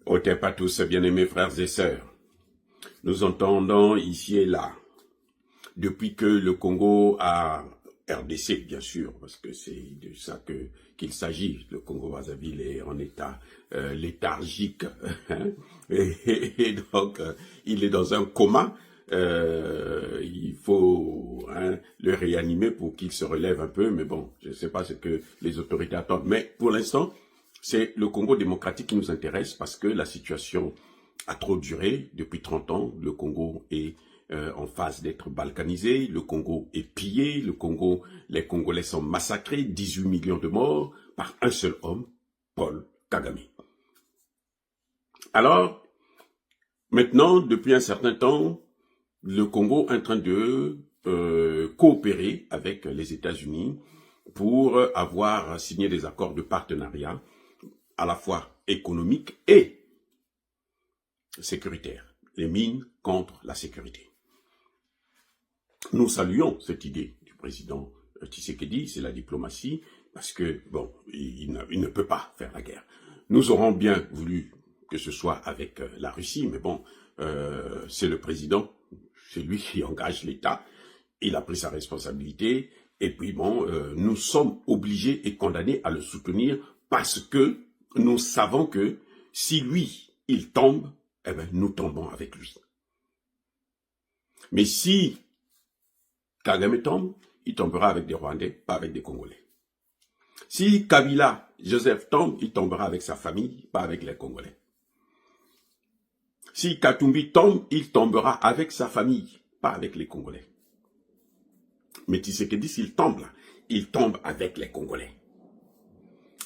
Otep à tous, bien-aimés frères et sœurs. Nous entendons ici et là, depuis que le Congo a RDC, bien sûr, parce que c'est de ça qu'il s'agit. Le Congo-Brazzaville est en état léthargique, hein, et donc il est dans un coma. Il faut le réanimer pour qu'il se relève un peu, mais bon, je ne sais pas ce que les autorités attendent. Mais pour l'instant, c'est le Congo démocratique qui nous intéresse parce que la situation a trop duré. Depuis 30 ans, le Congo est en phase d'être balkanisé, le Congo est pillé, les Congolais sont massacrés, 18 millions de morts par un seul homme, Paul Kagame. Alors, maintenant, depuis un certain temps, le Congo est en train de coopérer avec les États-Unis pour avoir signé des accords de partenariat à la fois économique et sécuritaire. Les mines contre la sécurité. Nous saluons cette idée du président Tshisekedi, c'est la diplomatie, parce que, bon, il ne peut pas faire la guerre. Nous aurons bien voulu que ce soit avec la Russie, mais bon, c'est le président, c'est lui qui engage l'État, il a pris sa responsabilité, et puis bon, nous sommes obligés et condamnés à le soutenir, parce que nous savons que si lui, il tombe, eh bien, nous tombons avec lui. Mais si Kagame tombe, il tombera avec des Rwandais, pas avec des Congolais. Si Kabila, Joseph tombe, il tombera avec sa famille, pas avec les Congolais. Si Katumbi tombe, il tombera avec sa famille, pas avec les Congolais. Mais Tshisekedi, s'il tombe là, il tombe avec les Congolais.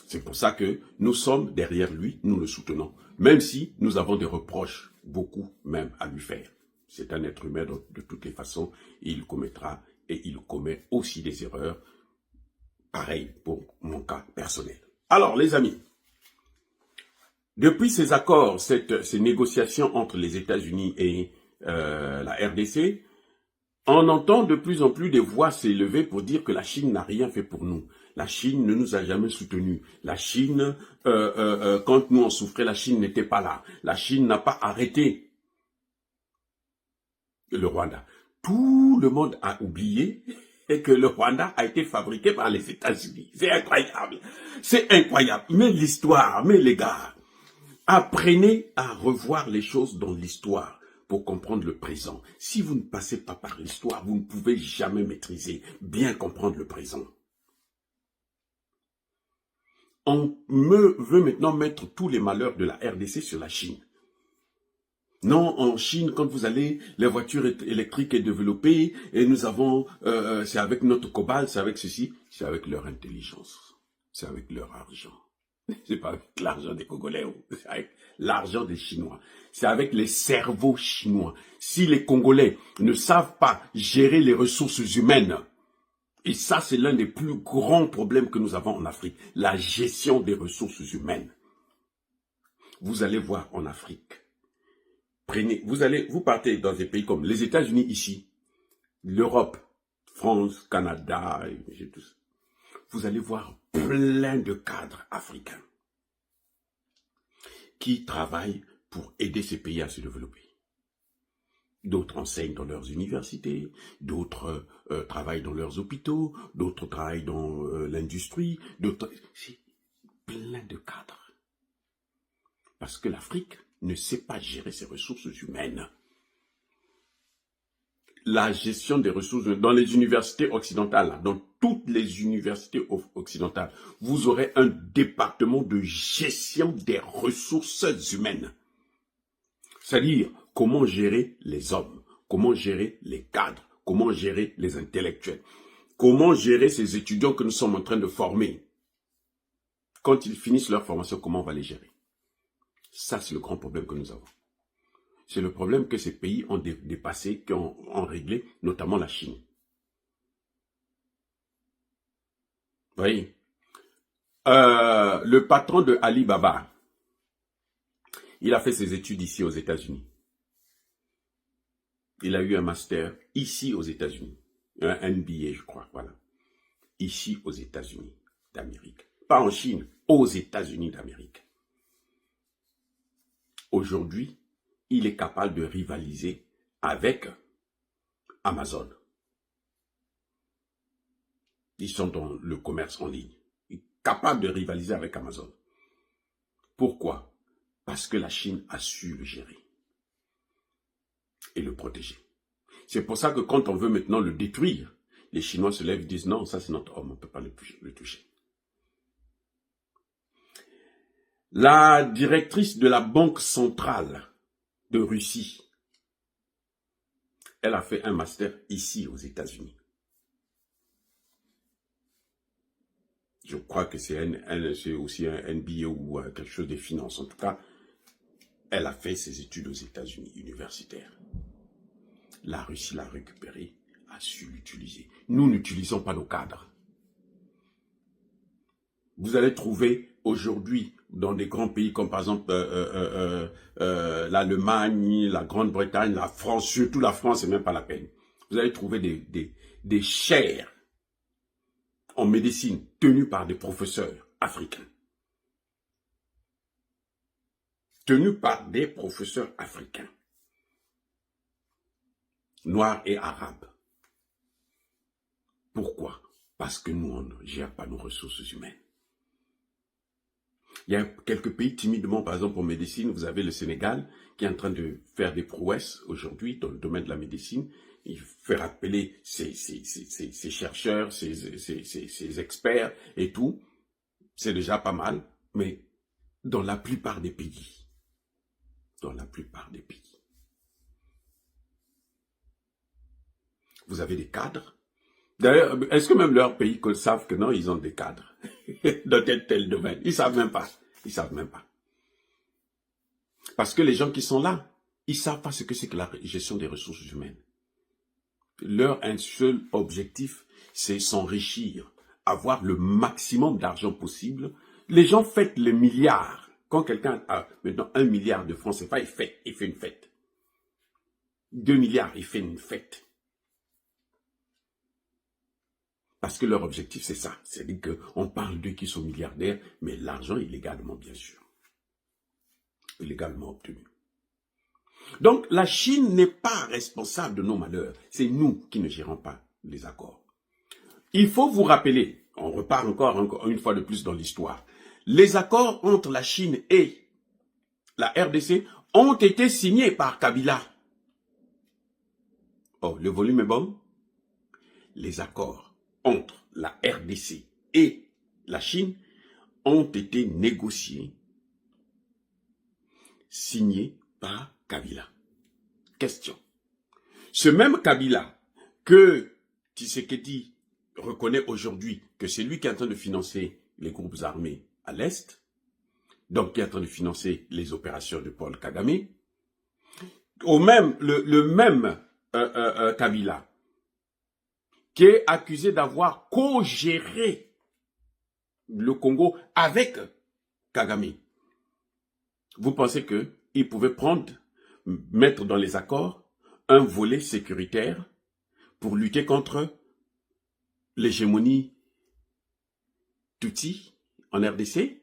C'est pour ça que nous sommes derrière lui, nous le soutenons. Même si nous avons des reproches, beaucoup même à lui faire. C'est un être humain, donc de toutes les façons, il commettra et il commet aussi des erreurs. Pareil pour mon cas personnel. Alors les amis, depuis ces accords, ces négociations entre les États-Unis et la RDC, on entend de plus en plus des voix s'élever pour dire que la Chine n'a rien fait pour nous. La Chine ne nous a jamais soutenus. La Chine, quand nous on souffrait, la Chine n'était pas là. La Chine n'a pas arrêté le Rwanda. Tout le monde a oublié et que le Rwanda a été fabriqué par les États-Unis. C'est incroyable. C'est incroyable. Mais l'histoire, mais les gars, apprenez à revoir les choses dans l'histoire pour comprendre le présent. Si vous ne passez pas par l'histoire, vous ne pouvez jamais maîtriser, bien comprendre le présent. On veut maintenant mettre tous les malheurs de la RDC sur la Chine. Non, en Chine, quand vous allez, les voitures électriques sont développées et nous avons, c'est avec notre cobalt, c'est avec ceci, c'est avec leur intelligence, c'est avec leur argent. C'est pas avec l'argent des Congolais, c'est avec l'argent des Chinois. C'est avec les cerveaux chinois. Si les Congolais ne savent pas gérer les ressources humaines, et ça c'est l'un des plus grands problèmes que nous avons en Afrique, la gestion des ressources humaines. Vous allez voir en Afrique, vous partez dans des pays comme les États-Unis ici, l'Europe, France, Canada, et tout ça. Vous allez voir plein de cadres africains qui travaillent pour aider ces pays à se développer. D'autres enseignent dans leurs universités, d'autres travaillent dans leurs hôpitaux, d'autres travaillent dans l'industrie, d'autres... C'est plein de cadres. Parce que l'Afrique ne sait pas gérer ses ressources humaines. La gestion des ressources dans les universités occidentales, dans toutes les universités occidentales, vous aurez un département de gestion des ressources humaines. C'est-à-dire, comment gérer les hommes, comment gérer les cadres, comment gérer les intellectuels, comment gérer ces étudiants que nous sommes en train de former. Quand ils finissent leur formation, comment on va les gérer? Ça, c'est le grand problème que nous avons. C'est le problème que ces pays ont dépassé, qui ont réglé, notamment la Chine. Vous voyez, le patron de Alibaba, il a fait ses études ici aux États-Unis. Il a eu un master ici aux États-Unis. Un MBA, je crois, voilà. Ici aux États-Unis d'Amérique. Pas en Chine, aux États-Unis d'Amérique. aujourd'hui, il est capable de rivaliser avec Amazon. Ils sont dans le commerce en ligne. Il est capable de rivaliser avec Amazon. Pourquoi? Parce que la Chine a su le gérer et le protéger. C'est pour ça que quand on veut maintenant le détruire, les Chinois se lèvent et disent non, ça c'est notre homme, on ne peut pas le toucher. La directrice de la Banque centrale de Russie, elle a fait un master ici aux États-Unis. Je crois que c'est aussi un MBA ou quelque chose de finance. En tout cas, elle a fait ses études aux États-Unis, universitaires. La Russie l'a récupéré, a su l'utiliser. Nous n'utilisons pas nos cadres. Vous allez trouver aujourd'hui dans des grands pays comme par exemple l'Allemagne, la Grande-Bretagne, la France, surtout la France, c'est même pas la peine. Vous allez trouver des chaires en médecine tenues par des professeurs africains. Tenues par des professeurs africains. Noirs et arabes. Pourquoi? Parce que nous, on ne gère pas nos ressources humaines. Il y a quelques pays timidement, par exemple en médecine, vous avez le Sénégal qui est en train de faire des prouesses aujourd'hui dans le domaine de la médecine. Il fait appeler ses chercheurs, ses experts et tout. C'est déjà pas mal, mais dans la plupart des pays, vous avez des cadres. D'ailleurs, est-ce que même leurs pays savent que non, ils ont des cadres dans tel domaine? Ils savent même pas. Ils savent même pas. Parce que les gens qui sont là, ils savent pas ce que c'est que la gestion des ressources humaines. Leur seul objectif, c'est s'enrichir, avoir le maximum d'argent possible. Les gens fêtent les milliards. Quand quelqu'un a maintenant 1 milliard de francs CFA, il fait une fête. 2 milliards, il fait une fête. Parce que leur objectif, c'est ça. C'est-à-dire qu'on parle d'eux qui sont milliardaires, mais l'argent illégalement, bien sûr. Illégalement obtenu. Donc, la Chine n'est pas responsable de nos malheurs. C'est nous qui ne gérons pas les accords. Il faut vous rappeler, on repart encore une fois de plus dans l'histoire, les accords entre la Chine et la RDC ont été signés par Kabila. Oh, le volume est bon? Les accords entre la RDC et la Chine ont été négociés, signés par Kabila. Question. Ce même Kabila que Tshisekedi reconnaît aujourd'hui que c'est lui qui est en train de financer les groupes armés à l'Est, donc qui est en train de financer les opérations de Paul Kagame, le même Kabila qui est accusé d'avoir co-géré le Congo avec Kagame. Vous pensez qu'il pouvait mettre dans les accords un volet sécuritaire pour lutter contre l'hégémonie Tutsi en RDC?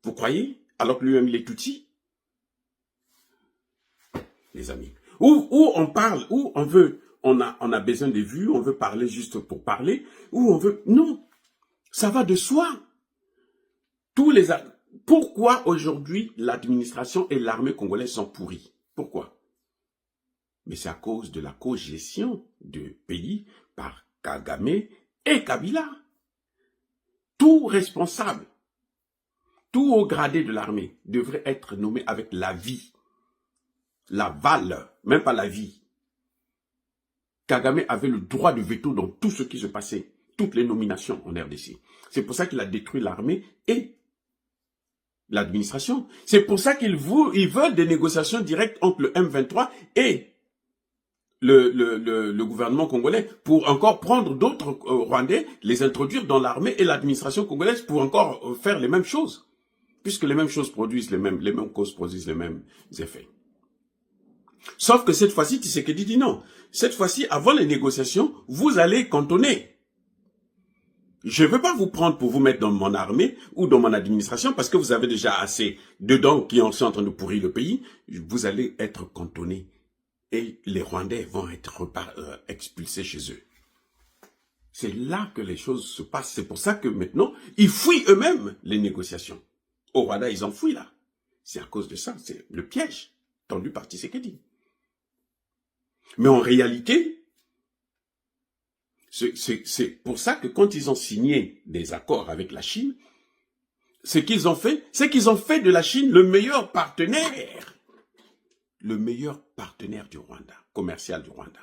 Vous croyez? Alors que lui-même il est Tutsi? Les amis. Où on parle, où on veut... On a besoin de vues, on veut parler juste pour parler, ou on veut... Non, ça va de soi. Pourquoi aujourd'hui l'administration et l'armée congolaise sont pourris? Pourquoi? Mais c'est à cause de la co-gestion du pays par Kagame et Kabila. Tout responsable, tout haut gradé de l'armée devrait être nommé avec la vie, la valeur, même pas la vie. Kagame avait le droit de veto dans tout ce qui se passait, toutes les nominations en RDC. C'est pour ça qu'il a détruit l'armée et l'administration. C'est pour ça qu'il veut des négociations directes entre le M23 et le gouvernement congolais pour encore prendre d'autres Rwandais, les introduire dans l'armée et l'administration congolaise pour encore faire les mêmes choses. Puisque les mêmes choses produisent les mêmes causes produisent les mêmes effets. Sauf que cette fois-ci, Tshisekedi dit non. Cette fois-ci, avant les négociations, vous allez cantonner Je ne veux pas vous prendre pour vous mettre dans mon armée ou dans mon administration parce que vous avez déjà assez dedans qui sont en train de pourrir le pays. Vous allez être cantonnés et les Rwandais vont être expulsés chez eux. C'est là que les choses se passent. C'est pour ça que maintenant, ils fuient eux-mêmes les négociations. Au Rwanda, ils en fuient là. C'est à cause de ça. C'est le piège tendu par Tshisekedi. Mais en réalité, c'est pour ça que quand ils ont signé des accords avec la Chine, ce qu'ils ont fait, c'est qu'ils ont fait de la Chine le meilleur partenaire du Rwanda, commercial du Rwanda.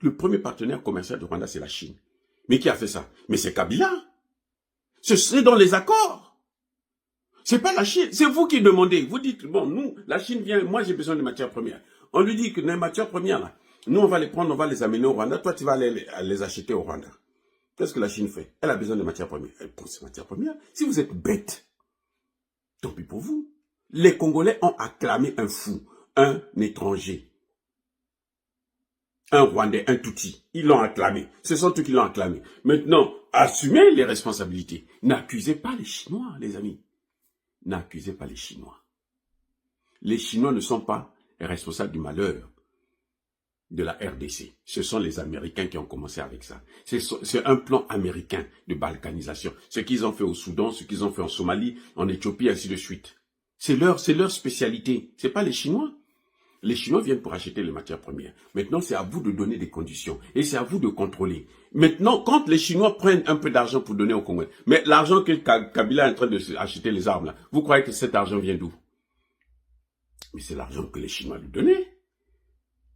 Le premier partenaire commercial du Rwanda, c'est la Chine. Mais qui a fait ça? Mais c'est Kabila. C'est dans les accords. C'est pas la Chine. C'est vous qui demandez. Vous dites, bon, nous, la Chine vient, moi j'ai besoin de matières premières. On lui dit que les matières premières, là, nous on va les prendre, on va les amener au Rwanda. Toi, tu vas aller les acheter au Rwanda. Qu'est-ce que la Chine fait? Elle a besoin de matières premières. Elle prend ces matières premières. Si vous êtes bête, tant pis pour vous. Les Congolais ont acclamé un fou, un étranger. Un Rwandais, un Tutsi. Ils l'ont acclamé. Ce sont eux qui l'ont acclamé. Maintenant, assumez les responsabilités. N'accusez pas les Chinois, les amis. N'accusez pas les Chinois. Les Chinois ne sont pas responsables du malheur de la RDC. Ce sont les Américains qui ont commencé avec ça. C'est un plan américain de balkanisation. Ce qu'ils ont fait au Soudan, ce qu'ils ont fait en Somalie, en Éthiopie, ainsi de suite. C'est leur spécialité. C'est pas les Chinois. Les Chinois viennent pour acheter les matières premières. Maintenant, c'est à vous de donner des conditions. Et c'est à vous de contrôler. Maintenant, quand les Chinois prennent un peu d'argent pour donner au Congo, mais l'argent que Kabila est en train d'acheter les armes, là, vous croyez que cet argent vient d'où? Mais c'est l'argent que les Chinois lui donnaient.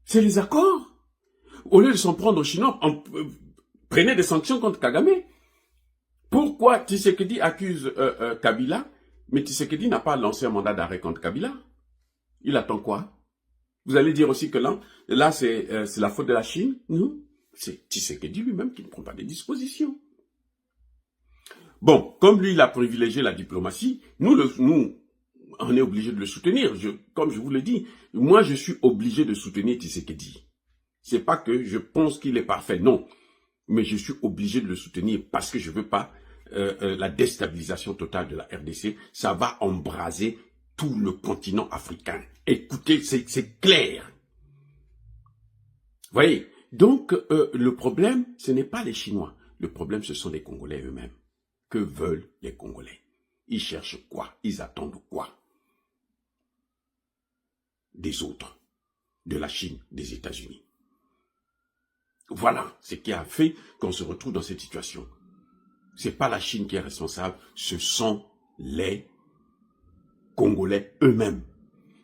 C'est les accords. Au lieu de s'en prendre aux Chinois, prenez des sanctions contre Kagame. Pourquoi Tshisekedi accuse Kabila, mais Tshisekedi n'a pas lancé un mandat d'arrêt contre Kabila? Il attend quoi? Vous allez dire aussi que là c'est la faute de la Chine? Non, c'est Tshisekedi lui-même qui ne prend pas des dispositions. Bon, comme lui, il a privilégié la diplomatie, nous on est obligé de le soutenir. Comme je vous l'ai dit, moi, je suis obligé de soutenir Tshisekedi. C'est pas que je pense qu'il est parfait, non. Mais je suis obligé de le soutenir parce que je veux pas la déstabilisation totale de la RDC. Ça va embraser tout le continent africain. Écoutez, c'est clair. Vous voyez? Donc, le problème, ce n'est pas les Chinois. Le problème, ce sont les Congolais eux-mêmes. Que veulent les Congolais? Ils cherchent quoi? Ils attendent quoi? Des autres, de la Chine, des États-Unis. Voilà ce qui a fait qu'on se retrouve dans cette situation. C'est pas la Chine qui est responsable, ce sont les Congolais eux-mêmes.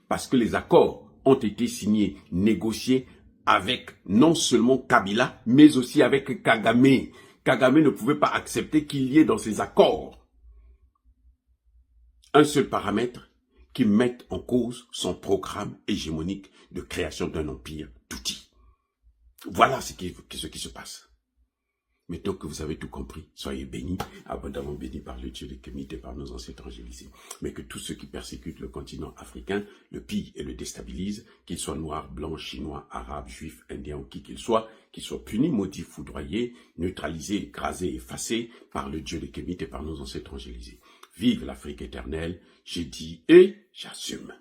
Parce que les accords ont été signés, négociés avec non seulement Kabila, mais aussi avec Kagame. Kagame ne pouvait pas accepter qu'il y ait dans ces accords un seul paramètre qui mette en cause son programme hégémonique de création d'un empire Tutsi. Voilà ce qui se passe. Maintenant que vous avez tout compris, soyez bénis, abondamment bénis par le Dieu de Kémit et par nos ancêtres angélisés. Mais que tous ceux qui persécutent le continent africain le pillent et le déstabilisent, qu'ils soient noirs, blancs, chinois, arabes, juifs, indiens ou qui qu'ils soient punis, maudits, foudroyés, neutralisés, écrasés, effacés par le Dieu de Kémit et par nos ancêtres angélisés. Vive l'Afrique éternelle, j'ai dit et j'assume.